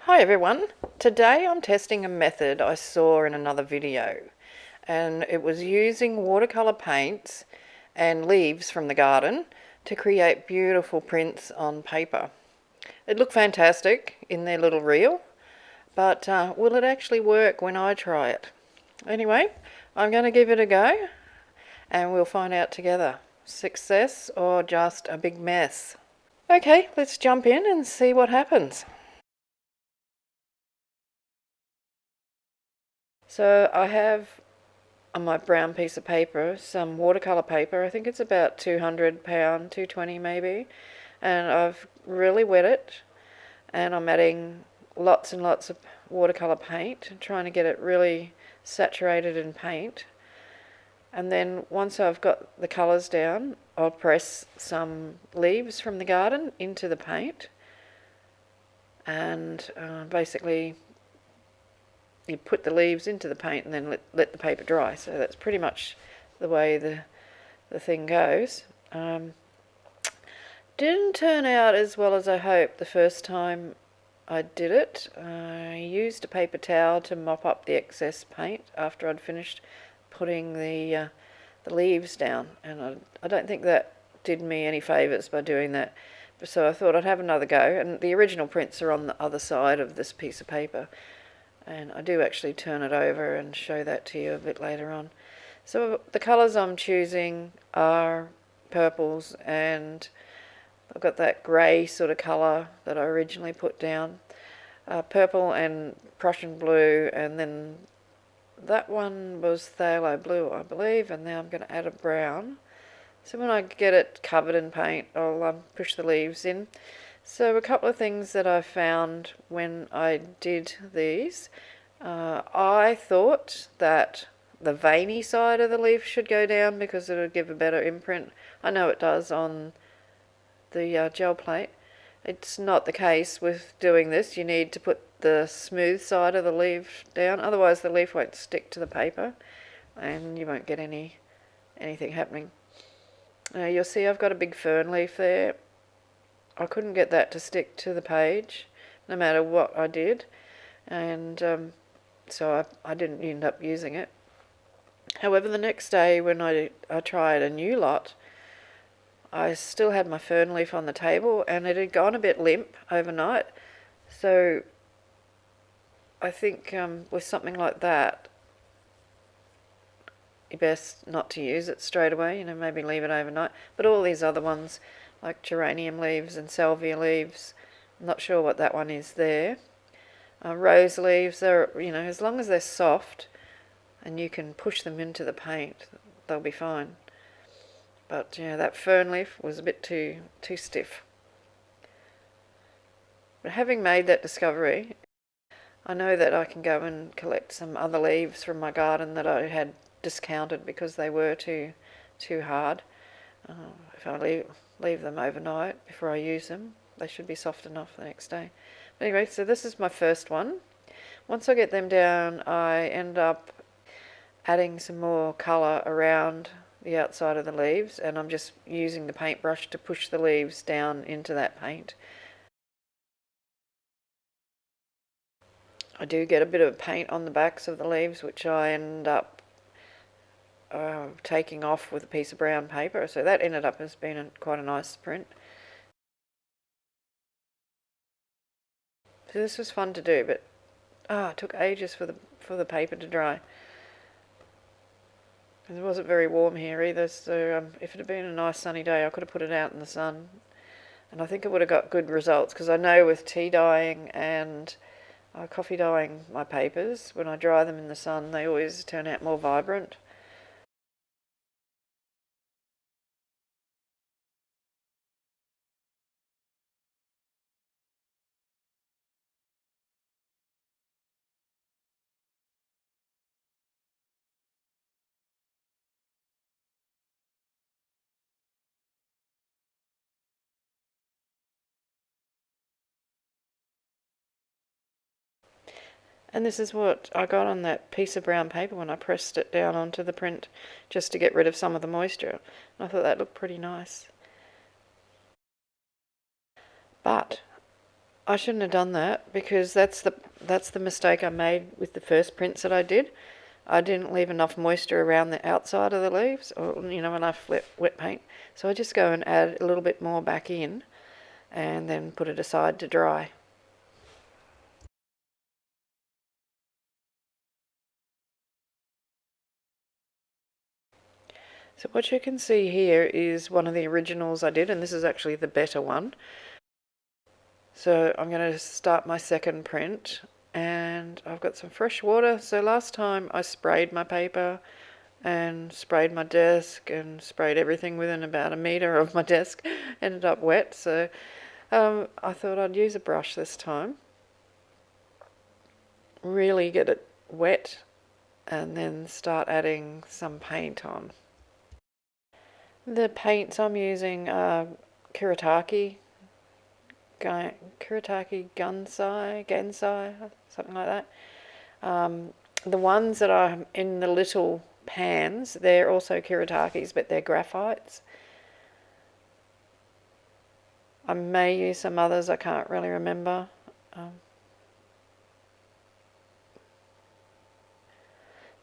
Hi everyone. Today I'm testing a method I saw in another video, and it was using watercolour paints and leaves from the garden to create beautiful prints on paper. It looked fantastic in their little reel, but will it actually work when I try it? Anyway, I'm going to give it a go and we'll find out together. Success or just a big mess? Okay, let's jump in and see what happens. So I have on my brown piece of paper some watercolour paper. I think it's about 200 pound, 220 maybe, and I've really wet it, and I'm adding lots and lots of watercolour paint, trying to get it really saturated in paint. And then once I've got the colours down, I'll press some leaves from the garden into the paint, and basically you put the leaves into the paint and then let the paper dry. So that's pretty much the way the thing goes. Didn't turn out as well as I hoped the first time I did it. I used a paper towel to mop up the excess paint after I'd finished putting the leaves down, and I don't think that did me any favours by doing that. So I thought I'd have another go, and the original prints are on the other side of this piece of paper. And I do actually turn it over and show that to you a bit later on. So the colours I'm choosing are purples, and I've got that grey sort of colour that I originally put down. Purple and Prussian blue, and then that one was phthalo blue, I believe, and now I'm going to add a brown. So when I get it covered in paint, I'll push the leaves in. So a couple of things that I found when I did these. I thought that the veiny side of the leaf should go down because it would give a better imprint. I know it does on the gel plate. It's not the case with doing this. You need to put the smooth side of the leaf down, otherwise the leaf won't stick to the paper and you won't get anything happening. You'll see I've got a big fern leaf there. I couldn't get that to stick to the page no matter what I did, and so I didn't end up using it. However, the next day when I tried a new lot, I still had my fern leaf on the table and it had gone a bit limp overnight. So I think with something like that, you best not to use it straight away, maybe leave it overnight. But all these other ones, like geranium leaves and salvia leaves, I'm not sure what that one is there. Rose leaves, they're, as long as they're soft and you can push them into the paint, they'll be fine. But that fern leaf was a bit too stiff. But having made that discovery, I know that I can go and collect some other leaves from my garden that I had discounted because they were too hard. If I leave them overnight before I use them, they should be soft enough the next day. But anyway, so this is my first one. Once I get them down, I end up adding some more colour around the outside of the leaves, and I'm just using the paintbrush to push the leaves down into that paint. I do get a bit of paint on the backs of the leaves, which I end up taking off with a piece of brown paper, so that ended up as being quite a nice print. So this was fun to do, but it took ages for the paper to dry. It wasn't very warm here either, so if it had been a nice sunny day I could have put it out in the sun, and I think it would have got good results, because I know with tea dyeing and coffee dyeing my papers, when I dry them in the sun they always turn out more vibrant. And this is what I got on that piece of brown paper when I pressed it down onto the print, just to get rid of some of the moisture. And I thought that looked pretty nice. But I shouldn't have done that, because that's the mistake I made with the first prints that I did. I didn't leave enough moisture around the outside of the leaves, or enough wet paint. So I just go and add a little bit more back in and then put it aside to dry. So what you can see here is one of the originals I did, and this is actually the better one. So I'm going to start my second print, and I've got some fresh water. So last time I sprayed my paper and sprayed my desk and sprayed everything within about a metre of my desk. Ended up wet, so I thought I'd use a brush this time. Really get it wet and then start adding some paint on. The paints I'm using are Gansai, something like that. The ones that are in the little pans, they're also Kiratakis, but they're graphites. I may use some others, I can't really remember. So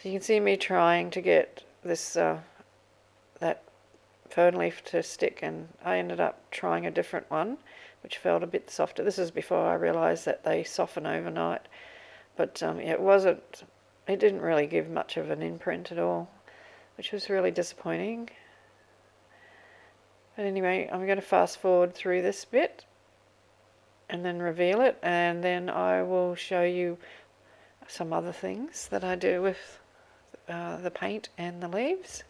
you can see me trying to get this that fern leaf to stick, and I ended up trying a different one which felt a bit softer. This is before I realised that they soften overnight, but it didn't really give much of an imprint at all, which was really disappointing. But anyway, I'm going to fast forward through this bit and then reveal it, and then I will show you some other things that I do with the paint and the leaves.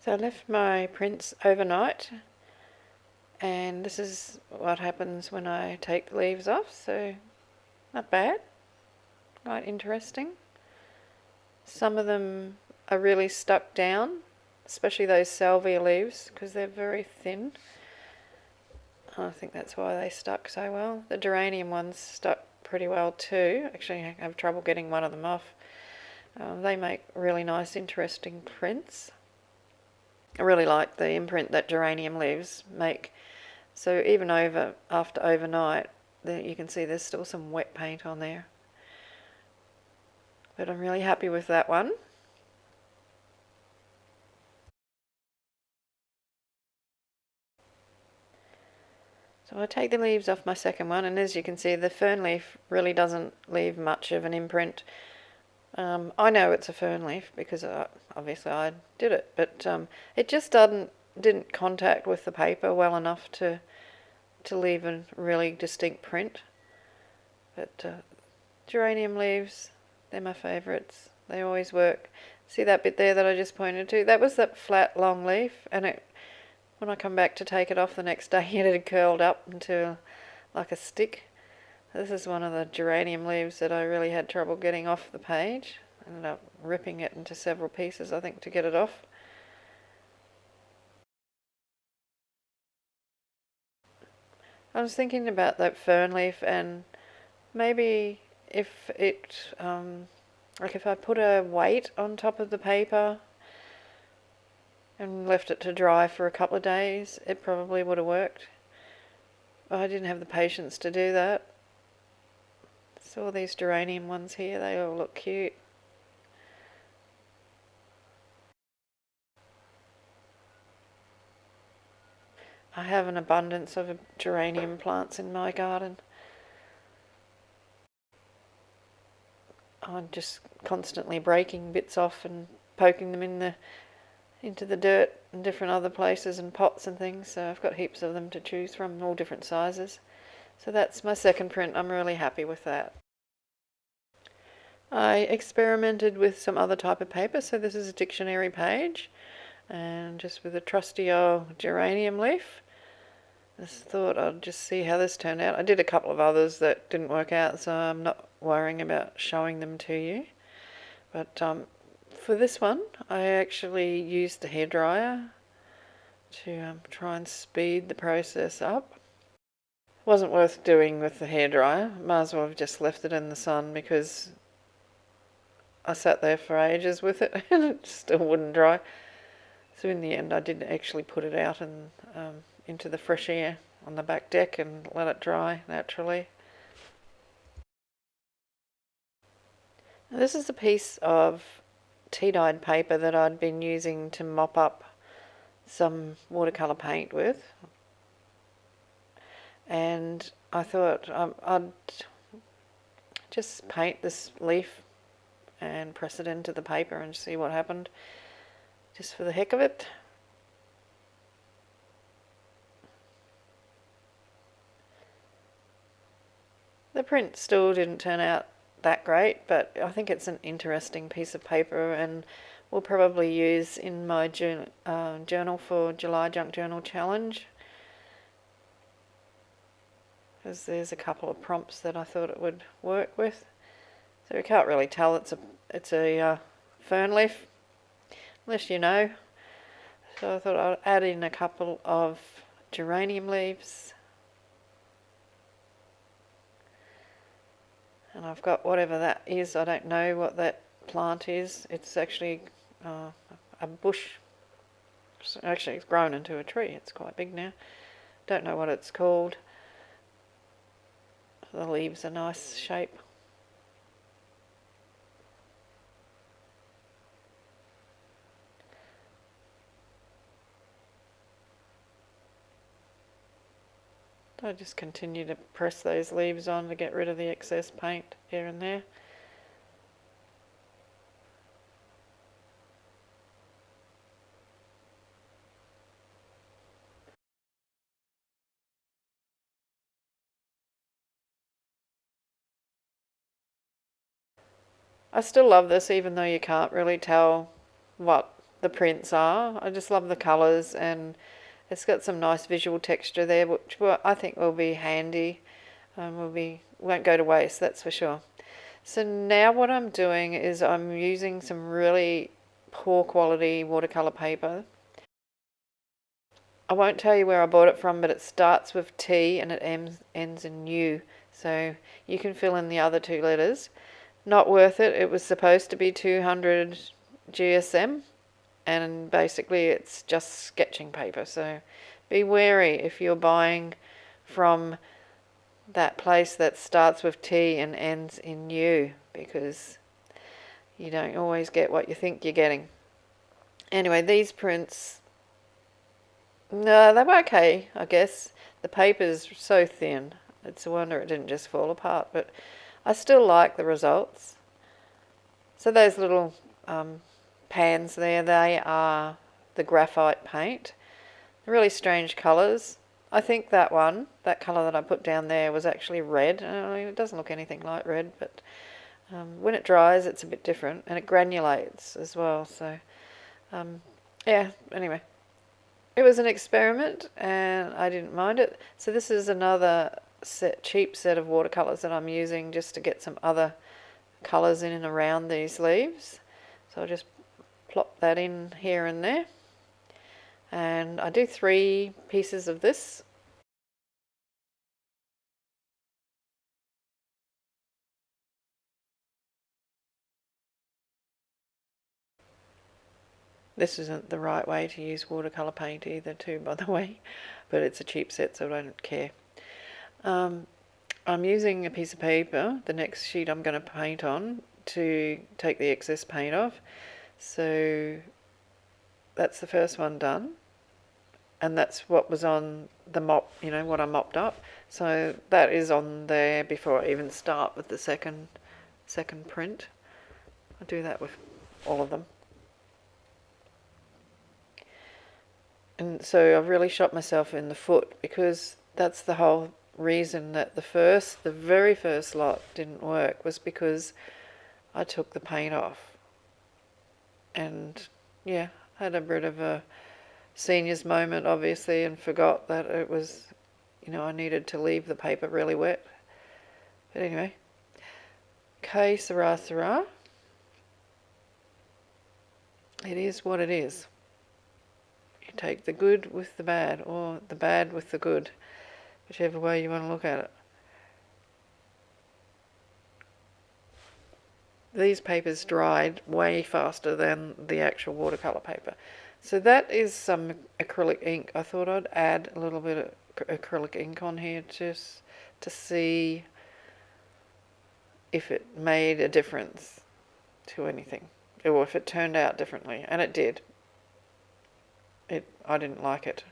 So I left my prints overnight, and this is what happens when I take the leaves off. So not bad, quite interesting. Some of them are really stuck down, especially those salvia leaves, because they're very thin. I think that's why they stuck so well. The geranium ones stuck pretty well too. Actually, I have trouble getting one of them off. They make really nice, interesting prints. I really like the imprint that geranium leaves make. So even after overnight, you can see there's still some wet paint on there. But I'm really happy with that one. So I take the leaves off my second one, and as you can see, the fern leaf really doesn't leave much of an imprint. I know it's a fern leaf because obviously I did it, but it just didn't contact with the paper well enough to leave a really distinct print. But geranium leaves, they're my favourites. They always work. See that bit there that I just pointed to? That was that flat long leaf, and when I come back to take it off the next day, it had curled up into like a stick. This is one of the geranium leaves that I really had trouble getting off the page. I ended up ripping it into several pieces, I think, to get it off. I was thinking about that fern leaf, and maybe if if I put a weight on top of the paper and left it to dry for a couple of days, it probably would have worked. But I didn't have the patience to do that. So all these geranium ones here, they all look cute. I have an abundance of geranium plants in my garden. I'm just constantly breaking bits off and poking them into the dirt and different other places and pots and things, so I've got heaps of them to choose from, all different sizes. So that's my second print. I'm really happy with that. I experimented with some other type of paper, so this is a dictionary page, and just with a trusty old geranium leaf. Just thought I'd just see how this turned out. I did a couple of others that didn't work out, so I'm not worrying about showing them to you. But for this one, I actually used the hairdryer to try and speed the process up. Wasn't worth doing with the hairdryer. Might as well have just left it in the sun, because I sat there for ages with it and it still wouldn't dry. So in the end I did actually put it out and into the fresh air on the back deck and let it dry naturally. Now, this is a piece of tea-dyed paper that I'd been using to mop up some watercolour paint with, and I thought I'd just paint this leaf and press it into the paper and see what happened, just for the heck of it. The print still didn't turn out that great, but I think it's an interesting piece of paper and will probably use in my journal for July Junk Journal Challenge, because there's a couple of prompts that I thought it would work with. So you can't really tell it's a fern leaf, unless you know. So I thought I'd add in a couple of geranium leaves. And I've got whatever that is. I don't know what that plant is. It's actually a bush. Actually, it's grown into a tree. It's quite big now. Don't know what it's called. The leaves are nice shape. I just continue to press those leaves on to get rid of the excess paint here and there. I still love this, even though you can't really tell what the prints are. I just love the colours, and it's got some nice visual texture there, which I think will be handy. Won't go to waste, that's for sure. So now what I'm doing is I'm using some really poor quality watercolour paper. I won't tell you where I bought it from, but it starts with T and it ends in U. So you can fill in the other two letters. Not worth it. It was supposed to be 200 GSM, and basically it's just sketching paper. So be wary if you're buying from that place that starts with T and ends in U, because you don't always get what you think you're getting. Anyway, these prints, no, they were okay, I guess. The paper's so thin. It's a wonder it didn't just fall apart, but I still like the results. So those little pans there, they are the graphite paint. Really strange colours. I think that colour that I put down there was actually red. It doesn't look anything like red, but when it dries it's a bit different, and it granulates as well. So yeah, anyway. It was an experiment and I didn't mind it. So this is another cheap set of watercolours that I'm using just to get some other colours in and around these leaves. So I'll just plop that in here and there. And I do 3 pieces of this. This isn't the right way to use watercolour paint either too, by the way, but it's a cheap set so I don't care. I'm using a piece of paper, the next sheet I'm going to paint on, to take the excess paint off. So that's the first one done. and that's what was on the mop, you know, what I mopped up. So that is on there before I even start with the second print. I do that with all of them. And so I've really shot myself in the foot, because that's the whole reason that the very first lot didn't work, was because I took the paint off. And yeah, had a bit of a seniors moment, obviously, and forgot that it was, you know, I needed to leave the paper really wet. But anyway, okay, Sarah Sarah. It is what it is. You take the good with the bad, or the bad with the good, whichever way you want to look at it. These papers dried way faster than the actual watercolour paper. So that is some acrylic ink. I thought I'd add a little bit of acrylic ink on here just to see if it made a difference to anything, or if it turned out differently, and it did. I didn't like it.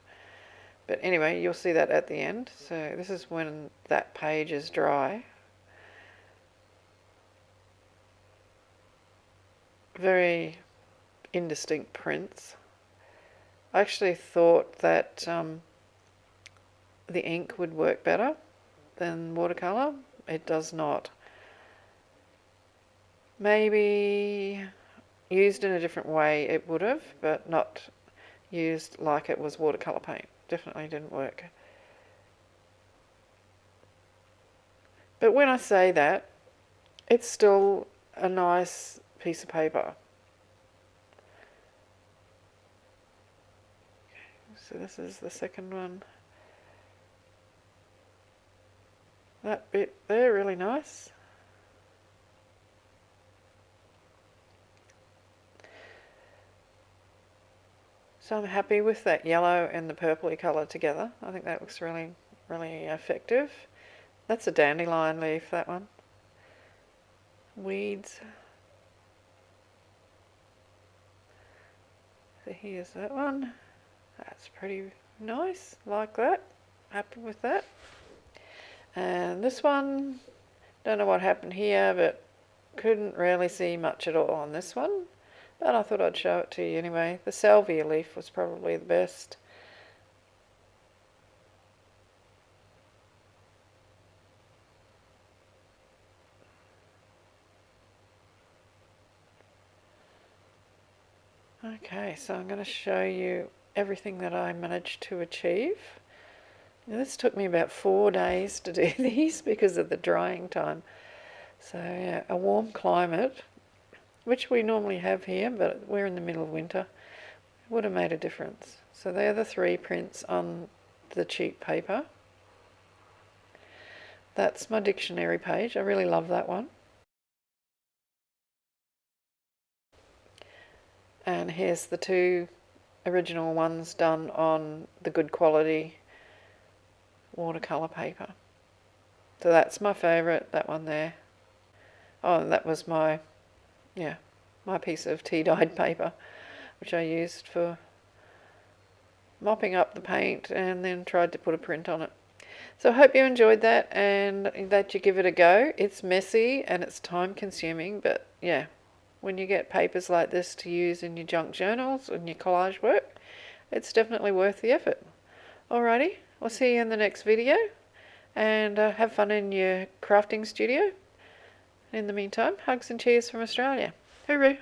But anyway, you'll see that at the end. So this is when that page is dry. Very indistinct prints. I actually thought that the ink would work better than watercolour. It does not. Maybe used in a different way it would have, but not used like it was watercolour paint. Definitely didn't work. But when I say that, it's still a nice piece of paper. So this is the second one. That bit there, really nice. So I'm happy with that yellow and the purpley colour together. I think that looks really, really effective. That's a dandelion leaf, that one. Weeds. So here's that one. That's pretty nice, like that. Happy with that. And this one, don't know what happened here, but couldn't really see much at all on this one. But I thought I'd show it to you anyway. The salvia leaf was probably the best. Okay, so I'm going to show you everything that I managed to achieve. Now, this took me about 4 days to do these because of the drying time. So yeah, a warm climate, which we normally have here, but we're in the middle of winter, would have made a difference. So they're the 3 prints on the cheap paper. That's my dictionary page. I really love that one. And here's the 2 original ones done on the good quality watercolour paper. So that's my favourite, that one there. Oh, and that was my piece of tea-dyed paper, which I used for mopping up the paint and then tried to put a print on it. So I hope you enjoyed that and that you give it a go. It's messy and it's time consuming, but yeah, when you get papers like this to use in your junk journals and your collage work, it's definitely worth the effort. Alrighty, I'll see you in the next video, and have fun in your crafting studio. In the meantime, hugs and cheers from Australia. Hooroo!